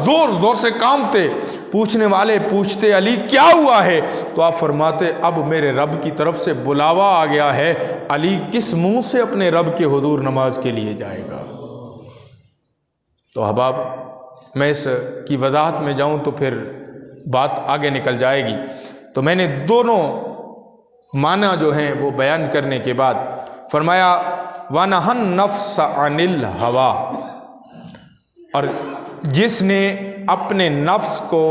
زور زور سے کانپتے. پوچھنے والے پوچھتے علی کیا ہوا ہے؟ تو آپ فرماتے اب میرے رب کی طرف سے بلاوا آ گیا ہے. علی کس منہ سے اپنے رب کے حضور نماز کے لیے جائے گا؟ تو احباب میں اس کی وضاحت میں جاؤں تو پھر بات آگے نکل جائے گی. تو میں نے دونوں معنی جو ہیں وہ بیان کرنے کے بعد فرمایا وَنَهَا النَّفْسَ عَنِ الْهَوَىٰ، اور جس نے اپنے نفس کو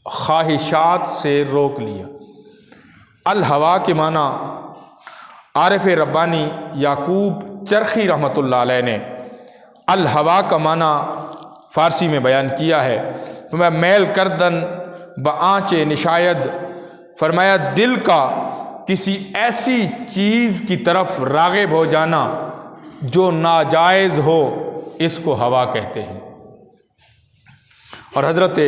خواہشات سے روک لیا. الہوا کے معنی عارف ربانی یعقوب چرخی رحمۃ اللہ علیہ نے الہوا کا معنی فارسی میں بیان کیا ہے. فرمایا میل کردن بآنچ نشاید، فرمایا دل کا کسی ایسی چیز کی طرف راغب ہو جانا جو ناجائز ہو، اس کو ہوا کہتے ہیں. اور حضرت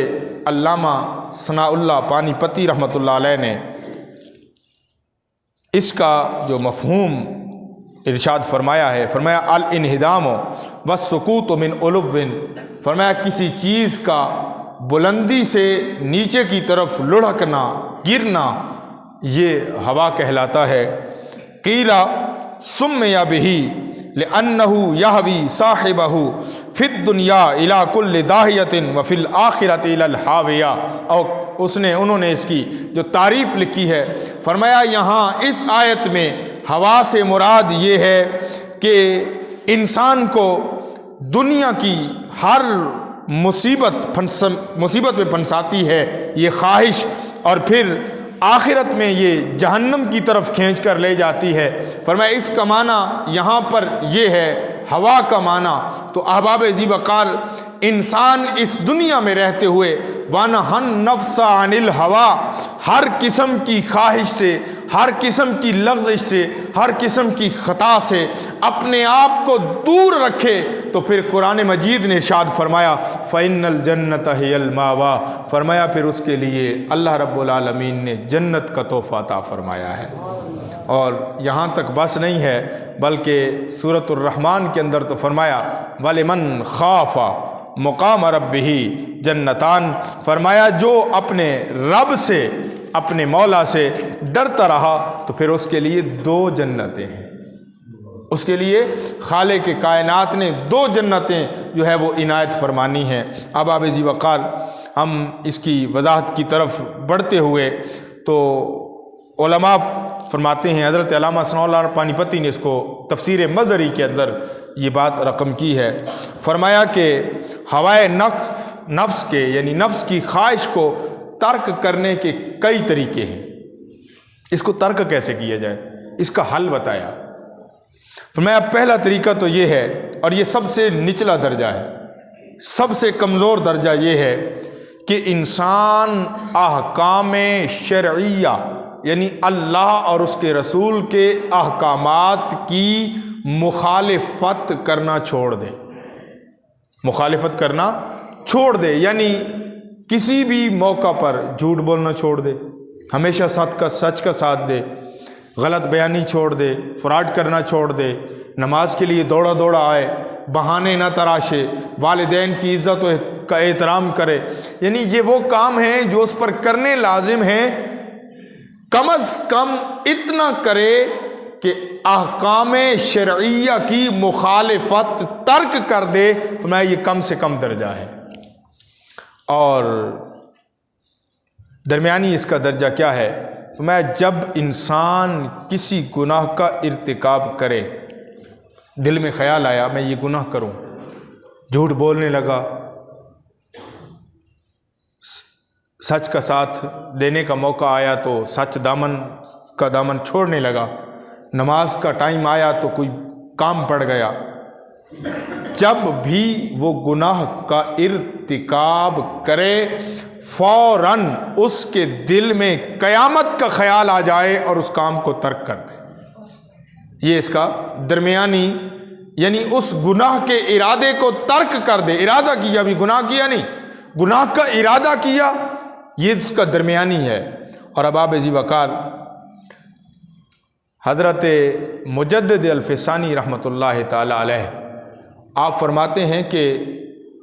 علامہ ثناء اللہ پانی پتی رحمۃ اللہ علیہ نے اس کا جو مفہوم ارشاد فرمایا ہے، فرمایا الانہدام والسکوت من علو، فرمایا کسی چیز کا بلندی سے نیچے کی طرف لڑھکنا، گرنا، یہ ہوا کہلاتا ہے. قیلا سمی بہ لأنہ یہوی صاحبہ فی الدنیا الی کل داہیۃ وفی الآخرۃ الی الحاویہ. اور انہوں نے اس کی جو تعریف لکھی ہے، فرمایا یہاں اس آیت میں ہوا سے مراد یہ ہے کہ انسان کو دنیا کی ہر مصیبت میں پھنساتی ہے یہ خواہش، اور پھر آخرت میں یہ جہنم کی طرف کھینچ کر لے جاتی ہے. فرمایا اس کا معنی یہاں پر یہ ہے ہوا کا معنی. تو احباب ذی وقار انسان اس دنیا میں رہتے ہوئے وَنَهَا النَّفْسَ عَنِ الْهَوَىٰ، ہر قسم کی خواہش سے، ہر قسم کی لغزش سے، ہر قسم کی خطا سے اپنے آپ کو دور رکھے. تو پھر قرآن مجید نے ارشاد فرمایا فَإِنَّ الْجَنَّةَ هِيَ الْمَأْوَىٰ، فرمایا پھر اس کے لیے اللہ رب العالمین نے جنت کا تحفہ عطا فرمایا ہے. اور یہاں تک بس نہیں ہے، بلکہ سورۃ الرحمن کے اندر تو فرمایا وَلِمَنْ خَافَ مقام ربہ جنتان، فرمایا جو اپنے رب سے، اپنے مولا سے ڈرتا رہا تو پھر اس کے لیے 2 جنتیں ہیں. اس کے لیے خالق کائنات نے 2 جنتیں جو ہے وہ عنایت فرمانی ہیں. اب آپ ذی وقار ہم اس کی وضاحت کی طرف بڑھتے ہوئے تو علماء فرماتے ہیں، حضرت علامہ ثناء اللہ پانی پتی نے اس کو تفسیر مظہری کے اندر یہ بات رقم کی ہے. فرمایا کہ ہوائے نفس کے یعنی نفس کی خواہش کو ترک کرنے کے کئی طریقے ہیں. اس کو ترک کیسے کیا جائے، اس کا حل بتایا. فرمایا پہلا طریقہ تو یہ ہے، اور یہ سب سے نچلا درجہ ہے، سب سے کمزور درجہ یہ ہے کہ انسان احکام شرعیہ یعنی اللہ اور اس کے رسول کے احکامات کی مخالفت کرنا چھوڑ دے. مخالفت کرنا چھوڑ دے یعنی کسی بھی موقع پر جھوٹ بولنا چھوڑ دے، ہمیشہ سچ کا ساتھ دے، غلط بیانی چھوڑ دے، فراڈ کرنا چھوڑ دے، نماز کے لیے دوڑا دوڑا آئے، بہانے نہ تراشے، والدین کی عزت کا احترام کرے. یعنی یہ وہ کام ہیں جو اس پر کرنے لازم ہیں. کم از کم اتنا کرے کہ احکام شرعیہ کی مخالفت ترک کر دے. تو میں یہ کم سے کم درجہ ہے. اور درمیانی اس کا درجہ کیا ہے؟ تو میں جب انسان کسی گناہ کا ارتکاب کرے، دل میں خیال آیا میں یہ گناہ کروں، جھوٹ بولنے لگا، سچ کا ساتھ دینے کا موقع آیا تو سچ کا دامن چھوڑنے لگا، نماز کا ٹائم آیا تو کوئی کام پڑ گیا، جب بھی وہ گناہ کا ارتکاب کرے فوراً اس کے دل میں قیامت کا خیال آ جائے اور اس کام کو ترک کر دے. یہ اس کا درمیانی یعنی اس گناہ کے ارادے کو ترک کر دے. ارادہ کیا، بھی گناہ کیا نہیں، گناہ کا ارادہ کیا، یہ اس کا درمیانی ہے. اور اب آپ ذی وقار حضرت مجدد الفسانی رحمۃ اللہ تعالی علیہ آپ فرماتے ہیں کہ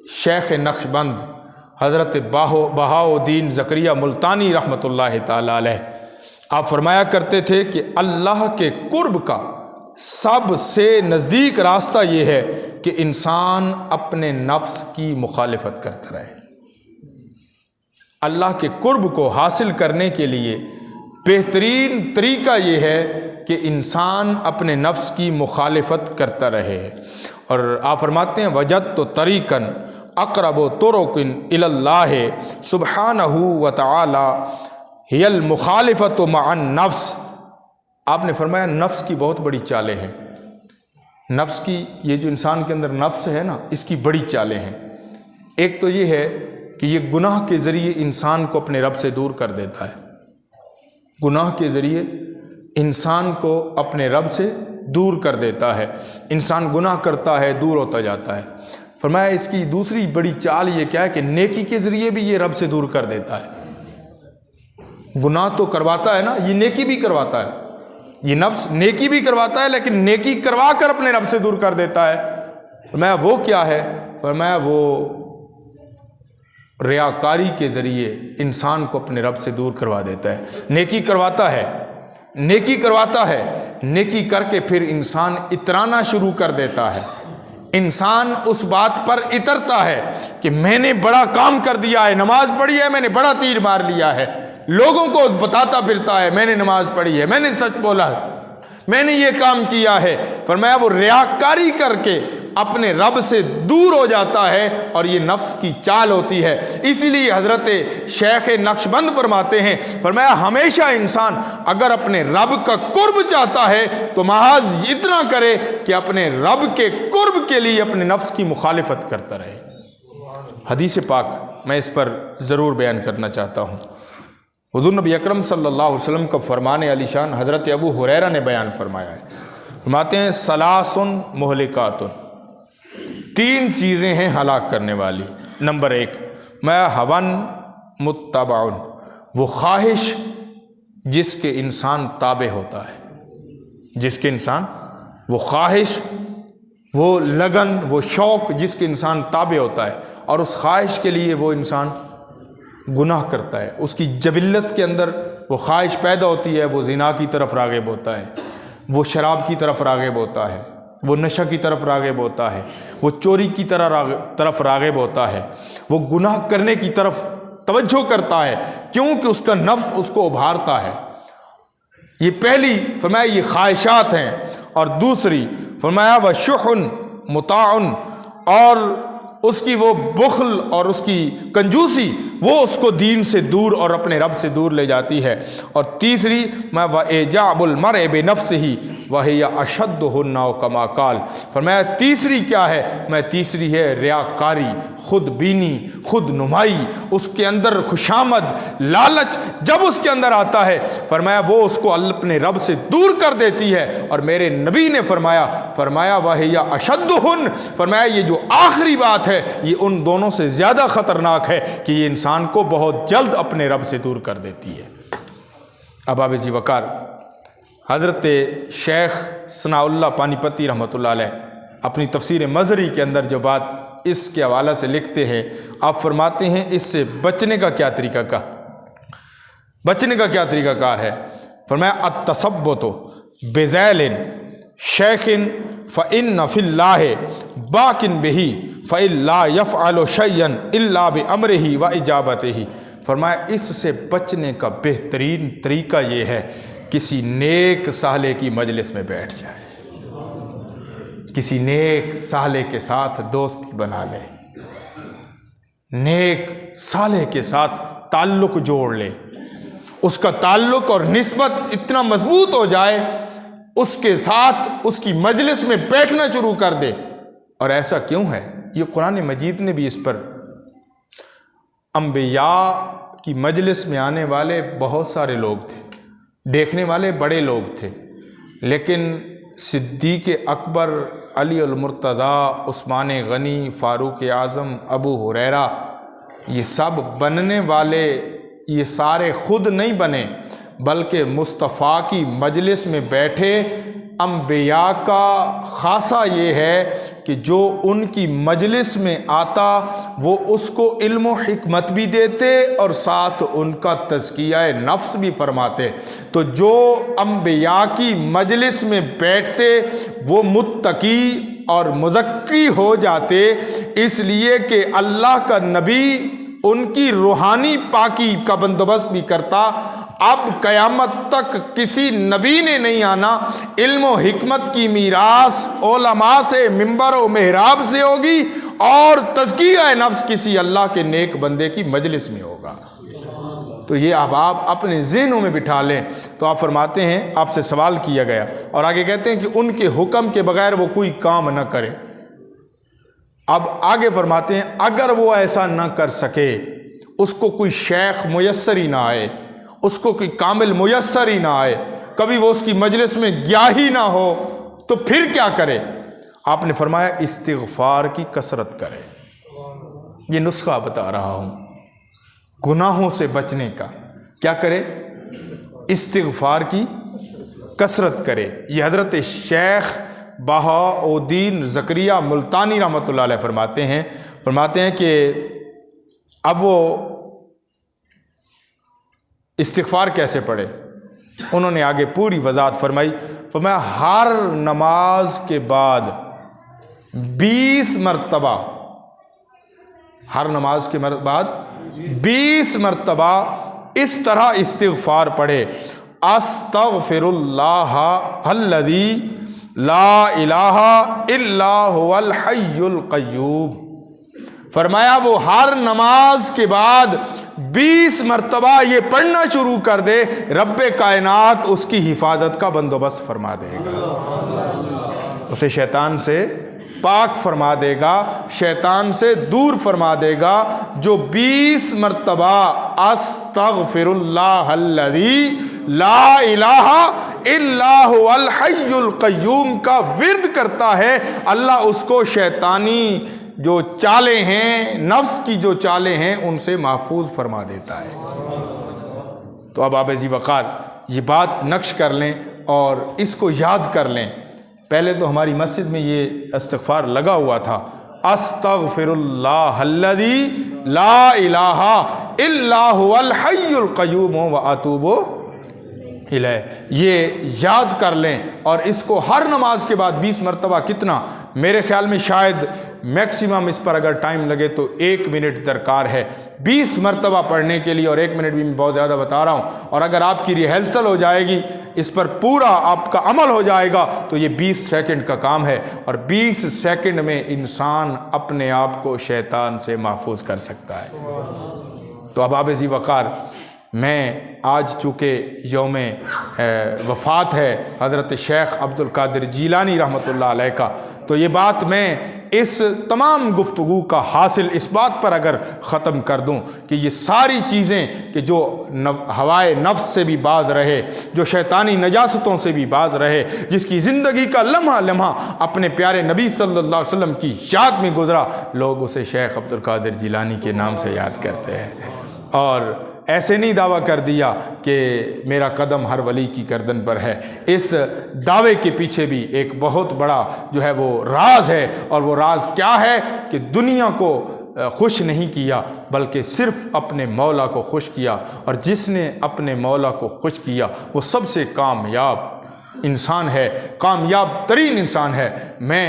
شیخ نقشبند حضرت بہاؤدین زکریا ملتانی رحمۃ اللہ تعالی علیہ، آپ فرمایا کرتے تھے کہ اللہ کے قرب کا سب سے نزدیک راستہ یہ ہے کہ انسان اپنے نفس کی مخالفت کرتا رہے۔ اللہ کے قرب کو حاصل کرنے کے لیے بہترین طریقہ یہ ہے کہ انسان اپنے نفس کی مخالفت کرتا رہے۔ اور آپ فرماتے ہیں وجدت طریقاً اقرب طرق الی اللہ سبحانہ وتعالی ہی المخالفت مع النفس۔ آپ نے فرمایا نفس کی بہت بڑی چالیں ہیں، نفس کی، یہ جو انسان کے اندر نفس ہے نا، اس کی بڑی چالیں ہیں۔ ایک تو یہ ہے کہ یہ گناہ کے ذریعے انسان کو اپنے رب سے دور کر دیتا ہے، گناہ کے ذریعے انسان کو اپنے رب سے دور کر دیتا ہے، انسان گناہ کرتا ہے، دور ہوتا جاتا ہے۔ فرمایا اس کی دوسری بڑی چال یہ کیا ہے کہ نیکی کے ذریعے بھی یہ رب سے دور کر دیتا ہے۔ گناہ تو کرواتا ہے نا، یہ نیکی بھی کرواتا ہے، یہ نفس نیکی بھی کرواتا ہے، لیکن نیکی کروا کر اپنے رب سے دور کر دیتا ہے۔ فرمایا وہ کیا ہے؟ فرمایا وہ ریاکاری کے ذریعے انسان کو اپنے رب سے دور کروا دیتا ہے۔ نیکی کرواتا ہے، نیکی کرواتا ہے، نیکی کر کے پھر انسان اترانا شروع کر دیتا ہے، انسان اس بات پر اترتا ہے کہ میں نے بڑا کام کر دیا ہے، نماز پڑھی ہے، میں نے بڑا تیر مار لیا ہے، لوگوں کو بتاتا پھرتا ہے میں نے نماز پڑھی ہے، میں نے سچ بولا ہے، میں نے یہ کام کیا ہے۔ فرمایا وہ ریاکاری کر کے اپنے رب سے دور ہو جاتا ہے، اور یہ نفس کی چال ہوتی ہے۔ اسی لیے حضرت شیخ نقشبند فرماتے ہیں، فرمایا ہمیشہ انسان اگر اپنے رب کا قرب چاہتا ہے تو محض اتنا کرے کہ اپنے رب کے قرب کے لیے اپنے نفس کی مخالفت کرتا رہے۔ حدیث پاک میں اس پر ضرور بیان کرنا چاہتا ہوں۔ حضور نبی اکرم صلی اللہ علیہ وسلم کا فرمان علی شان حضرت ابو ہریرہ نے بیان فرمایا ہے، فرماتے ہیں ثلاثن مہلکات، تین چیزیں ہیں ہلاک کرنے والی۔ نمبر ایک، ما ہون متبع، وہ خواہش جس کے انسان تابع ہوتا ہے، جس کے انسان، وہ خواہش، وہ لگن، وہ شوق جس کے انسان تابع ہوتا ہے، اور اس خواہش کے لیے وہ انسان گناہ کرتا ہے، اس کی جبلت کے اندر وہ خواہش پیدا ہوتی ہے، وہ زنا کی طرف راغب ہوتا ہے، وہ شراب کی طرف راغب ہوتا ہے، وہ نشہ کی طرف راغب ہوتا ہے، وہ چوری کی طرف راغب ہوتا ہے، وہ گناہ کرنے کی طرف توجہ کرتا ہے، کیونکہ اس کا نفس اس کو ابھارتا ہے۔ یہ پہلی فرمایا یہ خواہشات ہیں، اور دوسری فرمایا وشح مطاع، اور اس کی وہ بخل اور اس کی کنجوسی وہ اس کو دین سے دور اور اپنے رب سے دور لے جاتی ہے۔ اور تیسری میں وَإِعْجَابُ الْمَرْءِ بِنَفْسِهِ وَهِيَ أَشَدُّهُ كَمَا قال، فرمایا تیسری کیا ہے؟ میں تیسری ہے ریاکاری، خود بینی، خود نمائی، اس کے اندر خوشامد، لالچ جب اس کے اندر آتا ہے، فرمایا وہ اس کو اپنے رب سے دور کر دیتی ہے۔ اور میرے نبی نے فرمایا وَهِيَ أَشَدُّهُنَّ، فرمایا یہ جو آخری بات ہے یہ ان دونوں سے زیادہ خطرناک ہے کہ یہ انسان کو بہت جلد اپنے رب سے دور کر دیتی ہے۔ اب آپ جی وقار حضرت شیخ ثناء اللہ پانی پتی رحمۃ اللہ علیہ اپنی تفسیر مظہری کے اندر جو بات اس کے حوالے سے لکھتے ہیں، آپ فرماتے ہیں اس سے بچنے کا کیا طریقہ کار ہے؟ فرمایا التثبت بذیل شیخ فإن فی اللہ باق بہ فإن لا يفعل شیئا الا بامرہ واجابتہ، فرمایا اس سے بچنے کا بہترین طریقہ یہ ہے کسی نیک صالح کی مجلس میں بیٹھ جائے، کسی نیک صالح کے ساتھ دوستی بنا لے، نیک صالح کے ساتھ تعلق جوڑ لے، اس کا تعلق اور نسبت اتنا مضبوط ہو جائے، اس کے ساتھ اس کی مجلس میں بیٹھنا شروع کر دے۔ اور ایسا کیوں ہے؟ یہ قرآن مجید نے بھی اس پر، انبیاء کی مجلس میں آنے والے بہت سارے لوگ تھے، دیکھنے والے بڑے لوگ تھے، لیکن صدیق اکبر، علی المرتضیٰ، عثمان غنی، فاروق اعظم، ابو ہریرہ، یہ سب بننے والے یہ سارے خود نہیں بنے، بلکہ مصطفیٰ کی مجلس میں بیٹھے انبیاء کا خاصہ یہ ہے کہ جو ان کی مجلس میں آتا وہ اس کو علم و حکمت بھی دیتے اور ساتھ ان کا تزکیہ نفس بھی فرماتے. تو جو انبیاء کی مجلس میں بیٹھتے وہ متقی اور مزکی ہو جاتے، اس لیے کہ اللہ کا نبی ان کی روحانی پاکی کا بندوبست بھی کرتا. اب قیامت تک کسی نبی نے نہیں آنا، علم و حکمت کی میراث علماء سے منبر و محراب سے ہوگی اور تزکیہ نفس کسی اللہ کے نیک بندے کی مجلس میں ہوگا. تو یہ اب آپ اپنے ذہنوں میں بٹھا لیں. تو آپ فرماتے ہیں آپ سے سوال کیا گیا اور آگے کہتے ہیں کہ ان کے حکم کے بغیر وہ کوئی کام نہ کرے. اب آگے فرماتے ہیں اگر وہ ایسا نہ کر سکے، اس کو کوئی شیخ میسر ہی نہ آئے، اس کو کوئی کامل میسر ہی نہ آئے، کبھی وہ اس کی مجلس میں گیا ہی نہ ہو، تو پھر کیا کرے؟ آپ نے فرمایا استغفار کی کثرت کرے. یہ نسخہ بتا رہا ہوں گناہوں سے بچنے کا. کیا کرے؟ استغفار کی کثرت کرے. یہ حضرت شیخ بہاءالدین زکریہ ملتانی رحمۃ اللہ علیہ فرماتے ہیں کہ اب وہ استغفار کیسے پڑھے. انہوں نے آگے پوری وضاحت فرمایا ہر نماز کے بعد 20 مرتبہ، ہر نماز کے بعد 20 مرتبہ اس طرح استغفار پڑھے، استغفر اللہ الذی لا الہ الا هو الحی القیوم. فرمایا وہ ہر نماز کے بعد 20 مرتبہ یہ پڑھنا شروع کر دے، رب کائنات اس کی حفاظت کا بندوبست فرما دے گا، اسے شیطان سے پاک فرما دے گا، شیطان سے دور فرما دے گا. جو 20 مرتبہ استغفر اللہ الذی لا الہ الا هو الحی القیوم کا ورد کرتا ہے، اللہ اس کو شیطانی جو چالیں ہیں، نفس کی جو چالیں ہیں، ان سے محفوظ فرما دیتا ہے. تو اب آپ عزیز وقار یہ بات نقش کر لیں اور اس کو یاد کر لیں. پہلے تو ہماری مسجد میں یہ استغفار لگا ہوا تھا، استغفر اللہ الذی لا الہ الا هو الحی القیوم واتوب الیہ. یہ یاد کر لیں اور اس کو ہر نماز کے بعد 20 مرتبہ. کتنا؟ میرے خیال میں شاید میکسیمم اس پر اگر ٹائم لگے تو 1 منٹ درکار ہے 20 مرتبہ پڑھنے کے لیے، اور 1 منٹ بھی میں بہت زیادہ بتا رہا ہوں. اور اگر آپ کی ریہرسل ہو جائے گی، اس پر پورا آپ کا عمل ہو جائے گا، تو یہ 20 سیکنڈ کا کام ہے، اور 20 سیکنڈ میں انسان اپنے آپ کو شیطان سے محفوظ کر سکتا ہے. تو اب آپ عزیز وقار، میں آج چونکہ یوم وفات ہے حضرت شیخ عبد القادر جیلانی رحمۃ اللہ علیہ کا، تو یہ بات میں اس تمام گفتگو کا حاصل اس بات پر اگر ختم کر دوں کہ یہ ساری چیزیں کہ جو ہوائے نفس سے بھی باز رہے، جو شیطانی نجاستوں سے بھی باز رہے، جس کی زندگی کا لمحہ لمحہ اپنے پیارے نبی صلی اللہ علیہ وسلم کی یاد میں گزرا، لوگ اسے شیخ عبد القادر جیلانی کے نام سے یاد کرتے ہیں. اور ایسے نہیں دعویٰ کر دیا کہ میرا قدم ہر ولی کی گردن پر ہے. اس دعوے کے پیچھے بھی ایک بہت بڑا جو ہے وہ راز ہے، اور وہ راز کیا ہے کہ دنیا کو خوش نہیں کیا بلکہ صرف اپنے مولا کو خوش کیا، اور جس نے اپنے مولا کو خوش کیا وہ سب سے کامیاب انسان ہے، کامیاب ترین انسان ہے. میں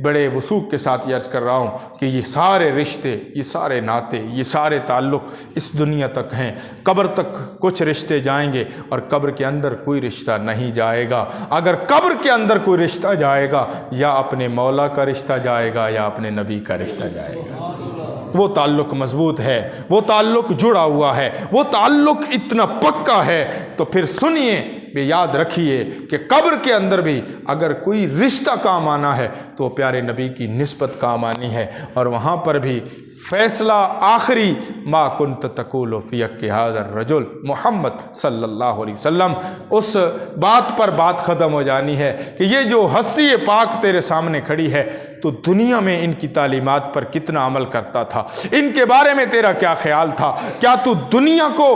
بڑے وثوق کے ساتھ یہ عرض کر رہا ہوں کہ یہ سارے رشتے، یہ سارے ناطے، یہ سارے تعلق اس دنیا تک ہیں. قبر تک کچھ رشتے جائیں گے اور قبر کے اندر کوئی رشتہ نہیں جائے گا. اگر قبر کے اندر کوئی رشتہ جائے گا، یا اپنے مولا کا رشتہ جائے گا یا اپنے نبی کا رشتہ جائے گا. وہ تعلق مضبوط ہے، وہ تعلق جڑا ہوا ہے، وہ تعلق اتنا پکا ہے. تو پھر سنیے، یاد رکھیے کہ قبر کے اندر بھی اگر کوئی رشتہ کام آنا ہے تو پیارے نبی کی نسبت کام آنی ہے، اور وہاں پر بھی فیصلہ آخری ما کنت تقول فی حق ھذا الرجل محمد صلی اللہ علیہ وسلم، اس بات پر بات ختم ہو جانی ہے کہ یہ جو ہستی پاک تیرے سامنے کھڑی ہے، تو دنیا میں ان کی تعلیمات پر کتنا عمل کرتا تھا، ان کے بارے میں تیرا کیا خیال تھا؟ کیا تو دنیا کو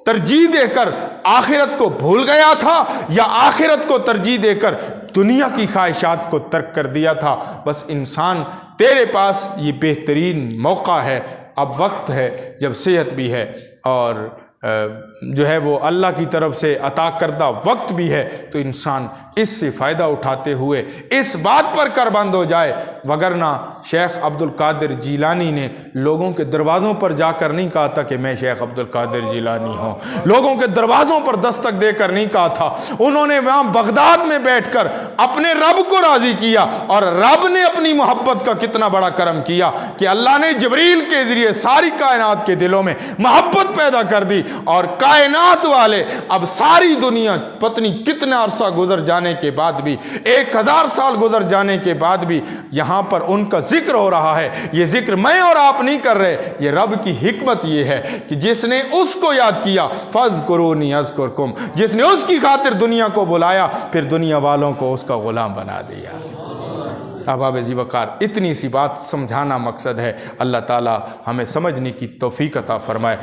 ترجیح دے کر آخرت کو بھول گیا تھا، یا آخرت کو ترجیح دے کر دنیا کی خواہشات کو ترک کر دیا تھا۔ بس انسان تیرے پاس یہ بہترین موقع ہے، اب وقت ہے جب صحت بھی ہے اور جو ہے وہ اللہ کی طرف سے عطا کردہ وقت بھی ہے، تو انسان اس سے فائدہ اٹھاتے ہوئے اس بات پر کربند ہو جائے، وگرنہ شیخ عبد القادر جیلانی نے لوگوں کے دروازوں پر جا کر نہیں کہا تھا کہ میں شیخ عبد القادر جیلانی ہوں، لوگوں کے دروازوں پر دستک دے کر نہیں کہا تھا، انہوں نے وہاں بغداد میں بیٹھ کر اپنے رب کو راضی کیا، اور رب نے اپنی محبت کا کتنا بڑا کرم کیا کہ اللہ نے جبریل کے ذریعے ساری کائنات کے دلوں میں محبت پیدا کر دی، اور کائنات والے اب ساری دنیا پتنی کتنا عرصہ گزر جانے کے بعد بھی، 1000 سال گزر جانے کے بعد بھی یہاں پر ان کا ذکر ہو رہا ہے۔ یہ ذکر میں اور آپ نہیں کر رہے، یہ رب کی حکمت یہ ہے کہ جس نے اس کو یاد کیا، فَاذْكُرُونِي أَذْكُرْكُمْ، جس نے اس کی خاطر دنیا کو بلایا، پھر دنیا والوں کو اس کا غلام بنا دیا۔ احباب ذی وقار، اتنی سی بات سمجھانا مقصد ہے۔ اللہ تعالی ہمیں سمجھنے کی توفیق عطا فرمائے۔